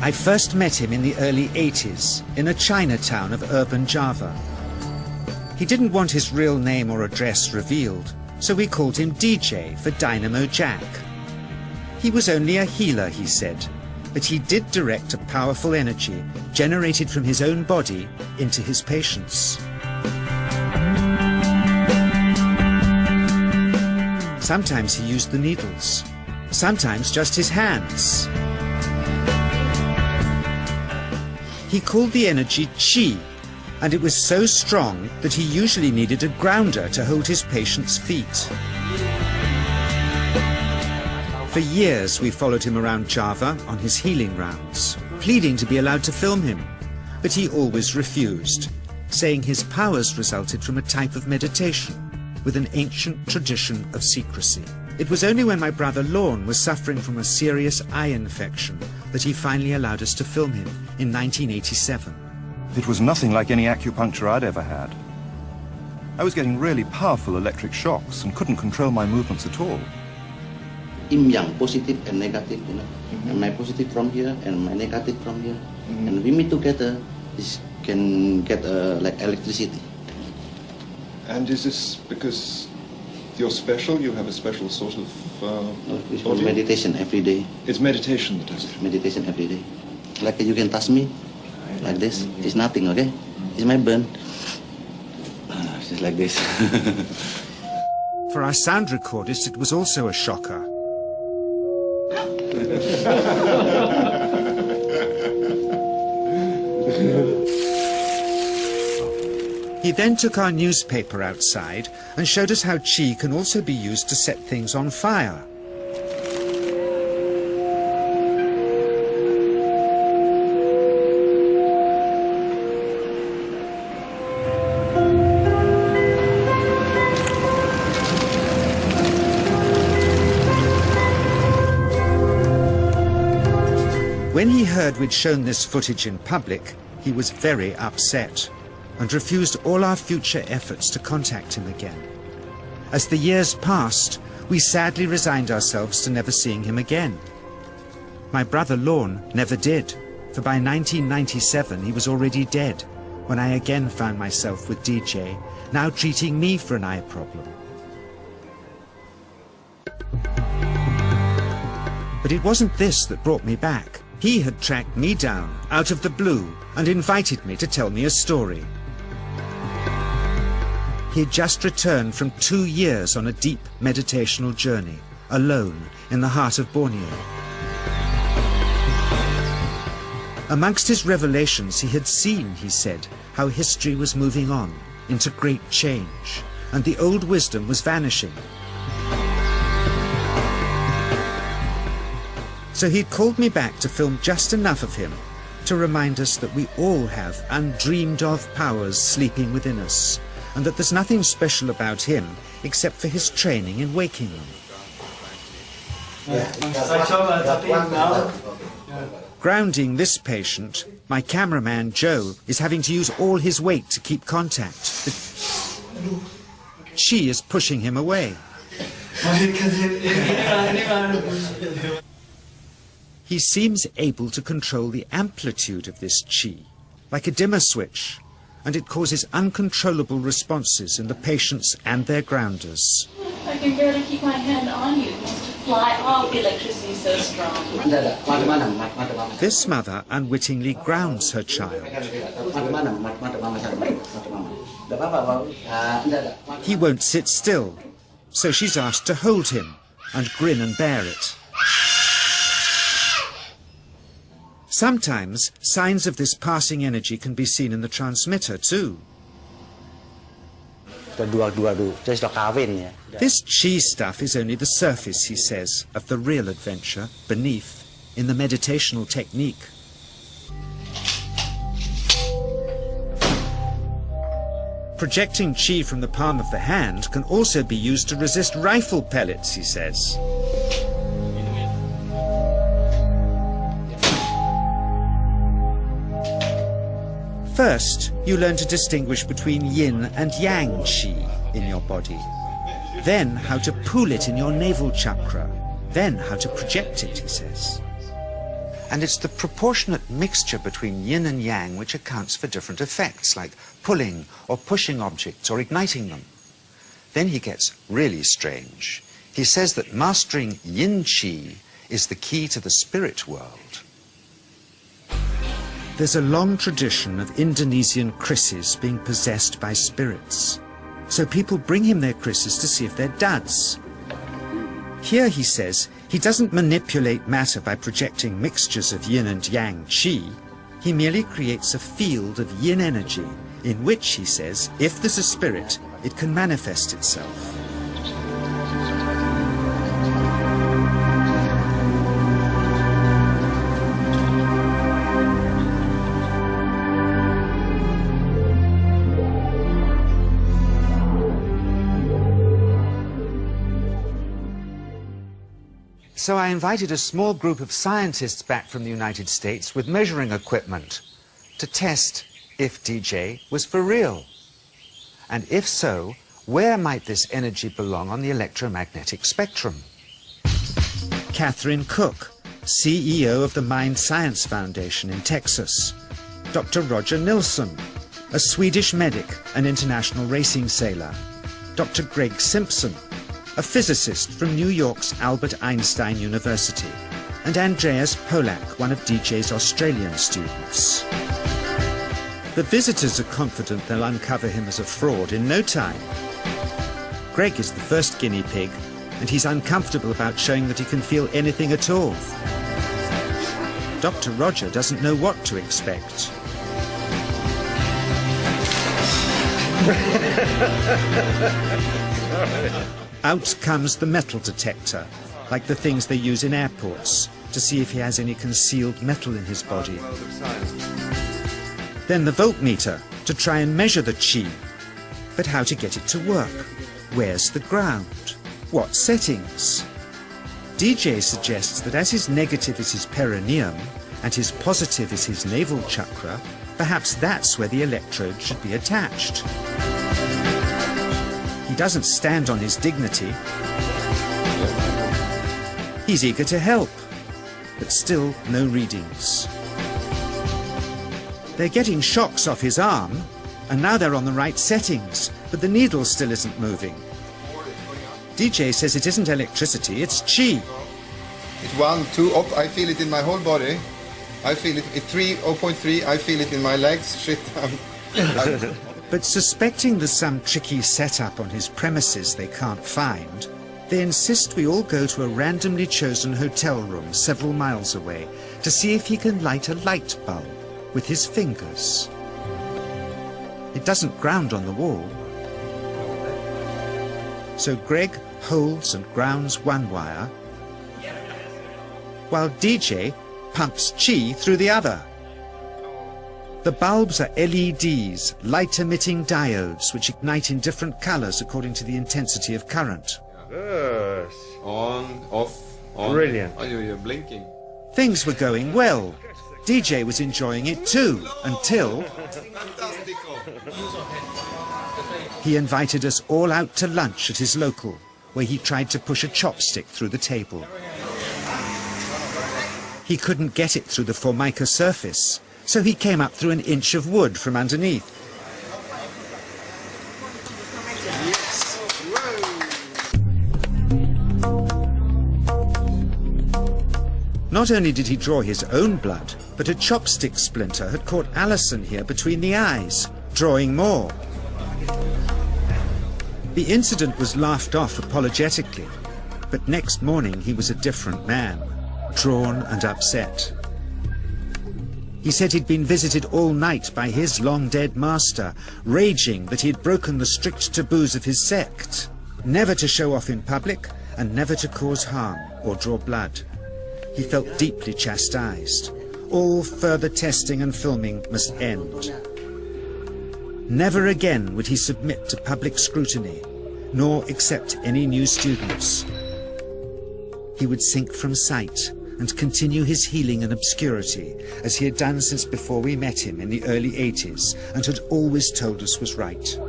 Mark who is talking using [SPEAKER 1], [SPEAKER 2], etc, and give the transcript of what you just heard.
[SPEAKER 1] I first met him in the early 80s in a Chinatown of urban Java. He didn't want his real name or address revealed, so we called him DJ for Dynamo Jack. He was only a healer, he said, but he did direct a powerful energy generated from his own body into his patients. Sometimes he used the needles, sometimes just his hands. He called the energy Qi, and it was so strong that he usually needed a grounder to hold his patient's feet. For years we followed him around Java on his healing rounds, pleading to be allowed to film him, but he always refused, saying his powers resulted from a type of meditation with an ancient tradition of secrecy. It was only when my brother Lorne was suffering from a serious eye infection that he finally allowed us to film him in 1987.
[SPEAKER 2] It was nothing like any acupuncture I'd ever had. I was getting really powerful electric shocks and couldn't control my movements at all.
[SPEAKER 3] Yin yang, positive and negative, you know. And my positive from here and my negative from here. And we meet together, this can get like electricity.
[SPEAKER 2] And is this because you're special? You have a special sort of
[SPEAKER 3] It's meditation every day.
[SPEAKER 2] It's meditation that does it?
[SPEAKER 3] Meditation every day. Like you can touch me, like this. It's nothing, okay? It's my burn. Just like this.
[SPEAKER 1] For our sound recordist, it was also a shocker. He then took our newspaper outside and showed us how Qi can also be used to set things on fire. When he heard we'd shown this footage in public, he was very upset and refused all our future efforts to contact him again. As the years passed, we sadly resigned ourselves to never seeing him again. My brother Lorne never did, for by 1997 he was already dead, when I again found myself with DJ, now treating me for an eye problem. But it wasn't this that brought me back. He had tracked me down out of the blue and invited me to tell me a story. He had just returned from 2 years on a deep meditational journey, alone in the heart of Borneo. Amongst his revelations, he had seen, he said, how history was moving on into great change, and the old wisdom was vanishing. So he'd called me back to film just enough of him to remind us that we all have undreamed of powers sleeping within us, and that there's nothing special about him except for his training in waking them. Grounding this patient, my cameraman Joe is having to use all his weight to keep contact. Qi is pushing him away. He seems able to control the amplitude of this Qi, like a dimmer switch, and it causes uncontrollable responses in the patients and their grounders.
[SPEAKER 4] I can barely keep my hand on you. It wants to fly off. The electricity is so strong.
[SPEAKER 1] This mother unwittingly grounds her child. He won't sit still, so she's asked to hold him and grin and bear it. Sometimes signs of this passing energy can be seen in the transmitter too. This Qi stuff is only the surface, he says, of the real adventure beneath, in the meditational technique. Projecting Qi from the palm of the hand can also be used to resist rifle pellets, he says. First, you learn to distinguish between yin and yang Qi in your body. Then how to pool it in your navel chakra. Then how to project it, he says. And it's the proportionate mixture between yin and yang which accounts for different effects, like pulling or pushing objects or igniting them. Then he gets really strange. He says that mastering yin qi is the key to the spirit world. There's a long tradition of Indonesian krisis being possessed by spirits. So people bring him their krisis to see if they're duds. Here, he says, he doesn't manipulate matter by projecting mixtures of yin and yang qi. He merely creates a field of yin energy in which, he says, if there's a spirit, it can manifest itself. So I invited a small group of scientists back from the United States with measuring equipment to test if DJ was for real. And if so, where might this energy belong on the electromagnetic spectrum? Catherine Cook, CEO of the Mind Science Foundation in Texas. Dr. Roger Nilsson, a Swedish medic and international racing sailor. Dr. Greg Simpson, a physicist from New York's Albert Einstein University, and Andreas Polak, one of DJ's Australian students. The visitors are confident they'll uncover him as a fraud in no time. Greg is the first guinea pig, and he's uncomfortable about showing that he can feel anything at all. Dr. Roger doesn't know what to expect. Out comes the metal detector, like the things they use in airports, to see if he has any concealed metal in his body. Then the voltmeter, to try and measure the qi. But how to get it to work? Where's the ground? What settings? DJ suggests that as his negative is his perineum, and his positive is his navel chakra, perhaps that's where the electrode should be attached. He doesn't stand on his dignity. He's eager to help, but still no readings. They're getting shocks off his arm, and now they're on the right settings, but the needle still isn't moving. DJ says it isn't electricity, it's qi.
[SPEAKER 5] It's 1, 2, up, I feel it in my whole body. I feel it, 3, 0.3, I feel it in my legs, shit.
[SPEAKER 1] But suspecting there's some tricky setup on his premises they can't find, they insist we all go to a randomly chosen hotel room several miles away to see if he can light a light bulb with his fingers. It doesn't ground on the wall. So Greg holds and grounds one wire, while DJ pumps qi through the other. The bulbs are LEDs, light-emitting diodes, which ignite in different colors according to the intensity of current.
[SPEAKER 6] Yes.
[SPEAKER 5] On, off, on.
[SPEAKER 6] Brilliant.
[SPEAKER 5] Oh, you're blinking.
[SPEAKER 1] Things were going well. DJ was enjoying it too, until he invited us all out to lunch at his local, where he tried to push a chopstick through the table. He couldn't get it through the Formica surface, so he came up through an inch of wood from underneath. Not only did he draw his own blood, but a chopstick splinter had caught Alison here between the eyes, drawing more. The incident was laughed off apologetically, but next morning he was a different man, drawn and upset. He said he'd been visited all night by his long-dead master, raging that he had broken the strict taboos of his sect, never to show off in public and never to cause harm or draw blood. He felt deeply chastised. All further testing and filming must end. Never again would he submit to public scrutiny, nor accept any new students. He would sink from sight and continue his healing in obscurity, as he had done since before we met him in the early 80s and had always told us was right.